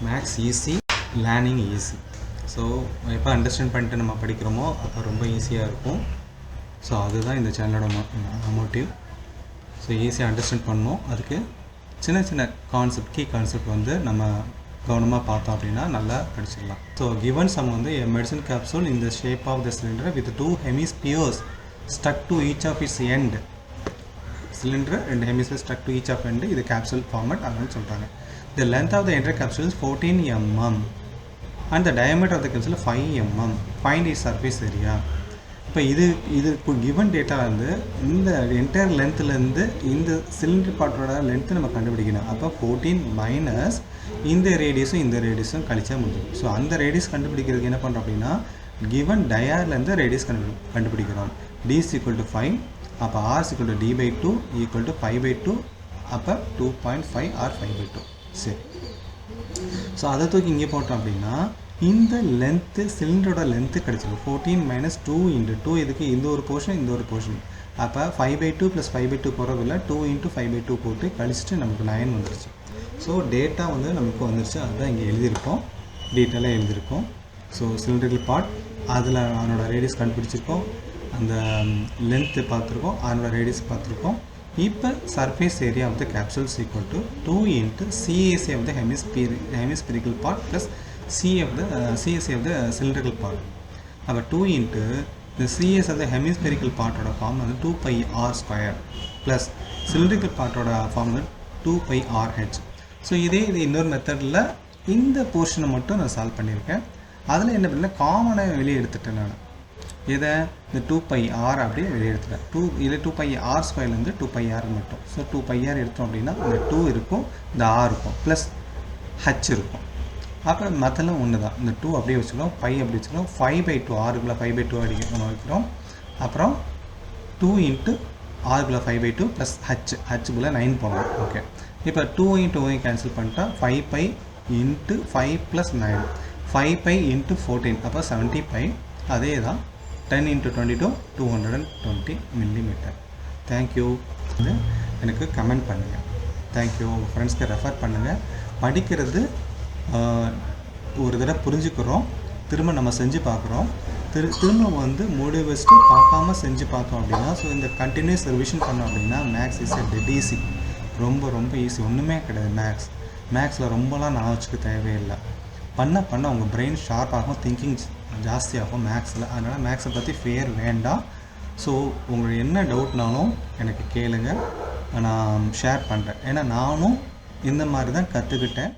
Maths easy, learning easy. So எப்போ understand பண்ணிட்டு நம்ம படிக்கிறோமோ அப்போ ரொம்ப ஈஸியாக இருக்கும். ஸோ அதுதான் இந்த சேனலோட மோட்டிவ். ஸோ ஈஸியாக அண்டர்ஸ்டாண்ட் பண்ணணும். அதுக்கு சின்ன சின்ன கான்செப்ட், கீ கான்செப்ட் வந்து நம்ம கவனமாக பார்த்தோம் அப்படின்னா நல்லா படிச்சிடலாம். ஸோ கிவன் சம் வந்து a medicine capsule in the shape of the cylinder with two hemispheres stuck to each of its end. Cylinder ரெண்டு hemisphere stuck to each of end. இது capsule format அப்படின்னு சொல்கிறாங்க. The length of the entire capsule is 14 mm and the diameter of the capsule 5 mm. Find its surface area. இப்போ இது given data வந்து இந்த entire லென்த்துலேருந்து இந்த cylinder பார்ட்டோட length நம்ம கண்டுபிடிக்கணும். அப்போ 14 மைனஸ் இந்த ரேடியஸும் கழிச்சா முடிஞ்சிடும். ஸோ அந்த ரேடியஸ் கண்டுபிடிக்கிறதுக்கு என்ன பண்ணுறோம் அப்படின்னா கிவன் டயார்லேருந்து ரேடியஸ் கண்டுபிடிக்கிறோம். d is equal to 5. அப்போ r is equal to d/2 equal to 5/2. அப்போ 2.5 or 5/2. சரி, ஸோ அதை தூக்கி இங்கே போட்டோம் அப்படின்னா இந்த லென்த்து சிலிண்டரோட லென்த்து கிடச்சிடும். 14 மைனஸ் 2 இன்ட்டு 2 இதுக்கு இந்த ஒரு போர்ஷன். அப்போ 5/2 ப்ளஸ் 5/2 போகிறதில்ல 2 இன்ட்டு 5/2 போட்டு கழிச்சிட்டு நமக்கு 9 வந்துருச்சு. ஸோ டேட்டா வந்து நமக்கு வந்துருச்சு. அதுதான் இங்கே எழுதியிருக்கோம், டீட்டெயிலாக எழுதியிருக்கோம். ஸோ சிலிண்டரிக்கல் பார்ட் அதில் அதனோட ரேடியஸ் கண்டுபிடிச்சிருக்கோம், அந்த லென்த்து பார்த்துருக்கோம், அதனோட ரேடியஸ் பார்த்துருக்கோம். இப்போ surface area of the capsule is equal to 2 into CSA of the hemispherical part plus CSA of the cylindrical part. அப்போ 2 இன்ட்டு இந்த சிஎஸ் ஆஃப் த ஹெமிஸ்பிரிக்கல் பார்ட்டோட ஃபார்ம் வந்து 2πr² ப்ளஸ் சிலிண்டரிக்கல் பார்ட்டோட ஃபார்ம் வந்து 2πrh. So இது இன்னொரு மெத்தடில் இந்த போர்ஷனை மட்டும் நான் சால்வ் பண்ணியிருக்கேன். அதில் என்ன பண்ணல, காமனாக வெளியே எடுத்துட்டேன் நான். இதை இந்த 2πr அப்படியே வெளியே எடுத்துட்டேன். இதில் 2πr² 2πr மட்டும். ஸோ 2πr எடுத்தோம் அப்படின்னா இந்த 2 இருக்கும், இந்த r இருக்கும், ப்ளஸ் h இருக்கும். அப்புறம் மற்றெல்லாம் ஒன்று தான். இந்த 2 அப்படியே வச்சுக்கிறோம், பை அப்படி வச்சுக்கிறோம், 5/2 ஆறுக்குள்ள 5/2 நம்ம வைக்கிறோம். அப்புறம் 2 இன்ட்டு ஆறுக்குள்ள 5/2 ப்ளஸ் ஹச்சுக்குள்ள 9 போகணும். ஓகே, இப்போ 2 இன்ட்டு 1 கேன்சல் பண்ணிட்டா 5π இன்ட்டு 5 ப்ளஸ் 9, 5π இன்ட்டு 14, அப்போ 70π. அதே தான் 10 இன்ட்டு 22 220 மில்லிமீட்டர். தேங்க்யூ. எனக்கு கமெண்ட் பண்ணுங்கள். தேங்க்யூ. உங்கள் ஃப்ரெண்ட்ஸ்க்கு ரெஃபர் பண்ணுங்கள். படிக்கிறது ஒரு தடவை புரிஞ்சுக்கிறோம், திரும்ப நம்ம செஞ்சு பார்க்குறோம். திரும்ப வந்து முடிவு வச்சுட்டு பார்க்காம செஞ்சு பார்த்தோம் அப்படின்னா, ஸோ இந்த கண்டினியூஸ் ரிவிஷன் பண்ணோம் அப்படின்னா மேக்ஸ் இஸ் டெட் ஈஸி. ரொம்ப ஈஸி, ஒன்றுமே கிடையாது. மேக்ஸில் ரொம்பலாம் நான் வச்சுக்க தேவையில்லை. பண்ண உங்கள் பிரெயின் ஷார்ப் ஆகும், திங்கிங் ஜாஸ்தியாகும் மேக்ஸில். அதனால் மேக்ஸை பற்றி ஃபேர் வேண்டாம். ஸோ உங்களுக்கு என்ன டவுட்னாலும் எனக்கு கேளுங்க, நான் ஷேர் பண்ணுறேன். ஏன்னா நானும் இந்த மாதிரி தான் கற்றுக்கிட்டேன்.